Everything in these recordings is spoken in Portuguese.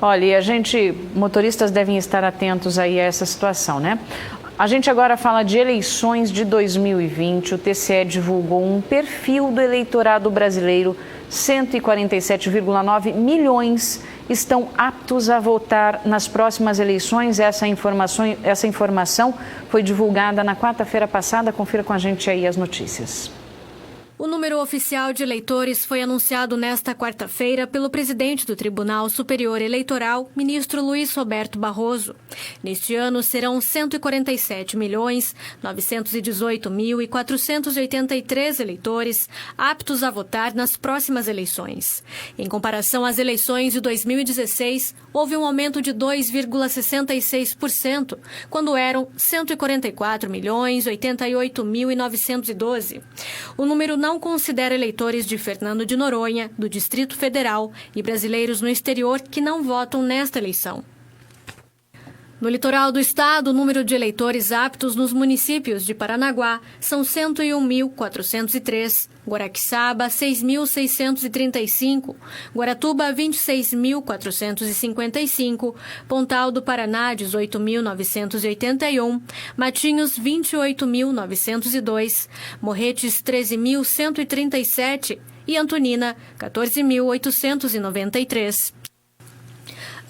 Olha, e motoristas devem estar atentos aí a essa situação, né? A gente agora fala de eleições de 2020. O TCE divulgou um perfil do eleitorado brasileiro. 147,9 milhões estão aptos a votar nas próximas eleições. Essa informação foi divulgada na quarta-feira passada. Confira com a gente aí as notícias. O número oficial de eleitores foi anunciado nesta quarta-feira pelo presidente do Tribunal Superior Eleitoral, ministro Luiz Roberto Barroso. Neste ano serão 147.918.483 eleitores aptos a votar nas próximas eleições. Em comparação às eleições de 2016, houve um aumento de 2,66%, quando eram 144.088.912. O número não considera eleitores de Fernando de Noronha, do Distrito Federal e brasileiros no exterior que não votam nesta eleição. No litoral do estado, o número de eleitores aptos nos municípios de Paranaguá são 101.403, Guaraqueçaba, 6.635, Guaratuba, 26.455, Pontal do Paraná, 18.981, Matinhos, 28.902, Morretes, 13.137 e Antonina, 14.893.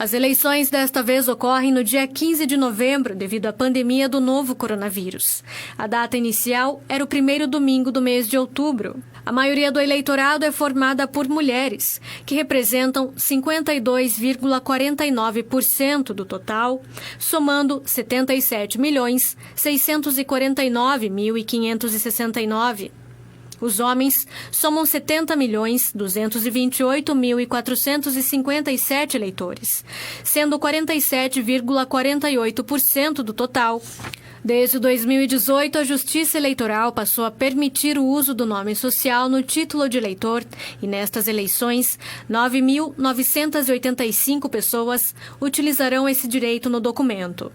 As eleições desta vez ocorrem no dia 15 de novembro, devido à pandemia do novo coronavírus. A data inicial era o primeiro domingo do mês de outubro. A maioria do eleitorado é formada por mulheres, que representam 52,49% do total, somando 77.649.569. Os homens somam 70.228.457 eleitores, sendo 47,48% do total. Desde 2018, a Justiça Eleitoral passou a permitir o uso do nome social no título de eleitor e, nestas eleições, 9.985 pessoas utilizarão esse direito no documento.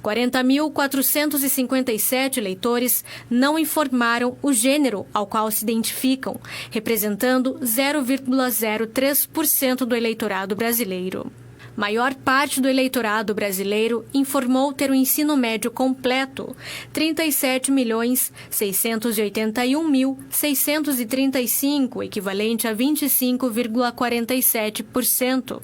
40.457 eleitores não informaram o gênero ao qual se identificam, representando 0,03% do eleitorado brasileiro. Maior parte do eleitorado brasileiro informou ter o ensino médio completo, 37.681.635, equivalente a 25,47%.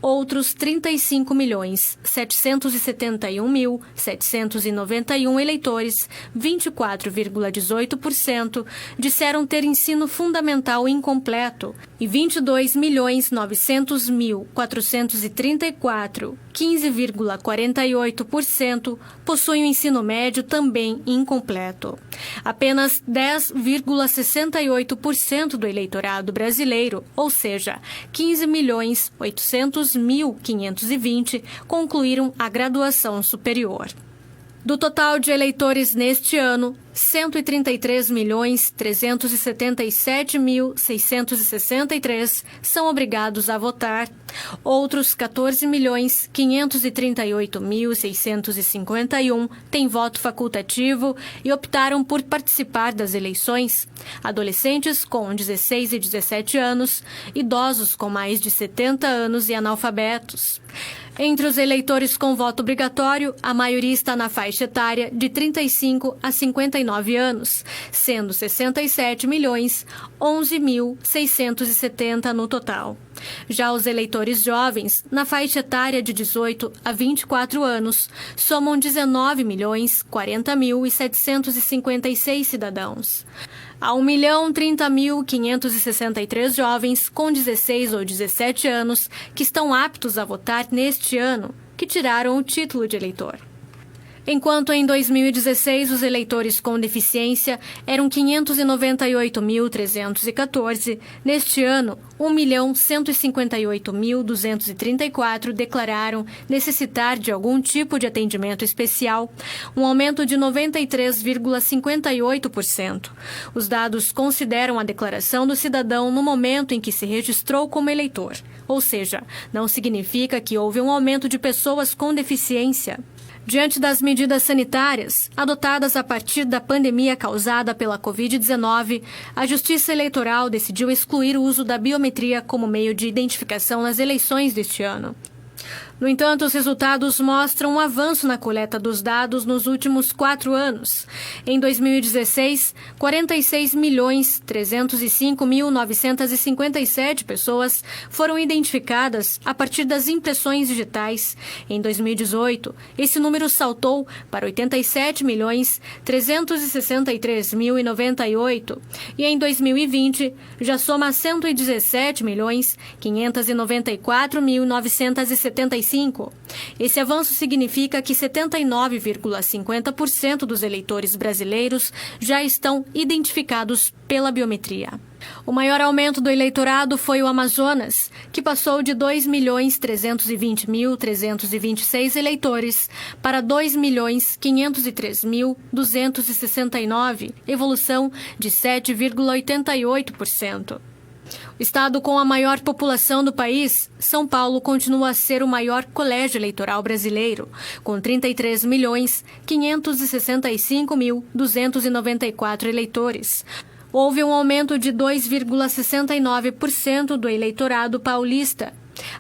Outros 35.771.791 eleitores, 24,18%, disseram ter ensino fundamental incompleto e 22.900.434, 15,48%, possuem o ensino médio também incompleto. Apenas 10,68% do eleitorado brasileiro, ou seja, 15.800.520, concluíram a graduação superior. Do total de eleitores neste ano, 133.377.663 são obrigados a votar. Outros 14.538.651 têm voto facultativo e optaram por participar das eleições. Adolescentes com 16 e 17 anos, idosos com mais de 70 anos e analfabetos. Entre os eleitores com voto obrigatório, a maioria está na faixa etária de 35 a 59 anos, sendo 67.011.670 no total. Já os eleitores jovens, na faixa etária de 18 a 24 anos, somam 19.040.756 cidadãos. Há 1.030.563 jovens com 16 ou 17 anos que estão aptos a votar neste ano, que tiraram o título de eleitor. Enquanto em 2016 os eleitores com deficiência eram 598.314, neste ano 1.158.234 declararam necessitar de algum tipo de atendimento especial, um aumento de 93,58%. Os dados consideram a declaração do cidadão no momento em que se registrou como eleitor, ou seja, não significa que houve um aumento de pessoas com deficiência. Diante das medidas sanitárias adotadas a partir da pandemia causada pela Covid-19, a Justiça Eleitoral decidiu excluir o uso da biometria como meio de identificação nas eleições deste ano. No entanto, os resultados mostram um avanço na coleta dos dados nos últimos 4 anos. Em 2016, 46.305.957 pessoas foram identificadas a partir das impressões digitais. Em 2018, esse número saltou para 87.363.098 e em 2020 já soma 117.594.975. Esse avanço significa que 79,50% dos eleitores brasileiros já estão identificados pela biometria. O maior aumento do eleitorado foi o Amazonas, que passou de 2.320.326 eleitores para 2.503.269, evolução de 7,88%. O estado com a maior população do país, São Paulo, continua a ser o maior colégio eleitoral brasileiro, com 33.565.294 eleitores. Houve um aumento de 2,69% do eleitorado paulista.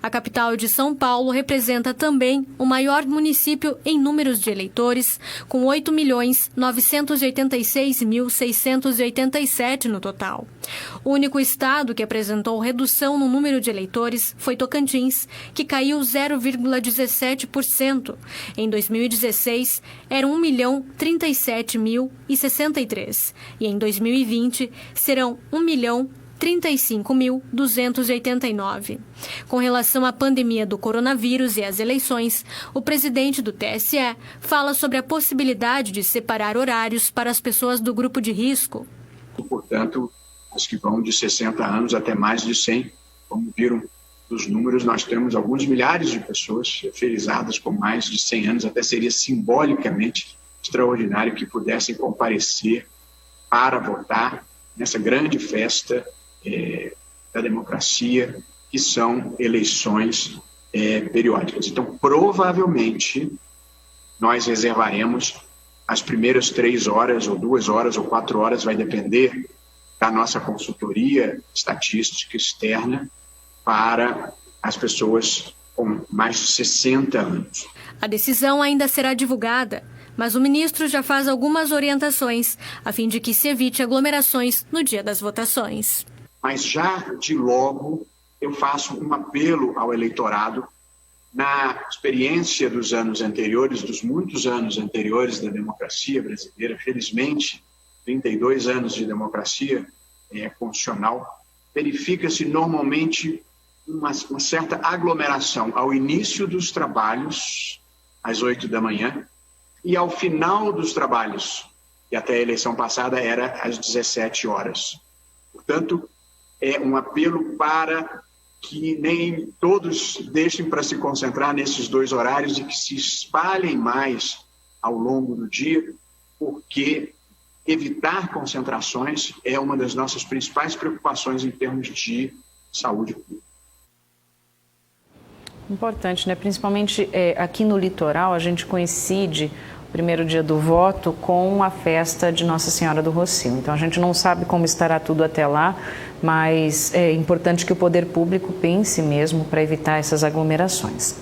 A capital de São Paulo representa também o maior município em números de eleitores, com 8.986.687 no total. O único estado que apresentou redução no número de eleitores foi Tocantins, que caiu 0,17%. Em 2016, eram 1.037.063 e em 2020 serão 1.035.289. Com relação à pandemia do coronavírus e às eleições, o presidente do TSE fala sobre a possibilidade de separar horários para as pessoas do grupo de risco. Portanto, os que vão de 60 anos até mais de 100, como viram dos números, nós temos alguns milhares de pessoas felizadas com mais de 100 anos, até seria simbolicamente extraordinário que pudessem comparecer para votar nessa grande festa da democracia, que são eleições periódicas. Então, provavelmente, nós reservaremos as primeiras 3 horas, ou 2 horas, ou 4 horas, vai depender da nossa consultoria estatística externa, para as pessoas com mais de 60 anos. A decisão ainda será divulgada, mas o ministro já faz algumas orientações a fim de que se evite aglomerações no dia das votações. Mas já de logo eu faço um apelo ao eleitorado. Na experiência dos anos anteriores, dos muitos anos anteriores da democracia brasileira, felizmente, 32 anos de democracia constitucional, verifica-se normalmente uma certa aglomeração ao início dos trabalhos, às 8 da manhã, e ao final dos trabalhos, que até a eleição passada era às 17 horas. Portanto, é um apelo para que nem todos deixem para se concentrar nesses 2 horários e que se espalhem mais ao longo do dia, porque evitar concentrações é uma das nossas principais preocupações em termos de saúde pública. Importante, né? Principalmente aqui no litoral, a gente coincide o primeiro dia do voto com a festa de Nossa Senhora do Rossio. Então, a gente não sabe como estará tudo até lá, mas é importante que o poder público pense mesmo para evitar essas aglomerações.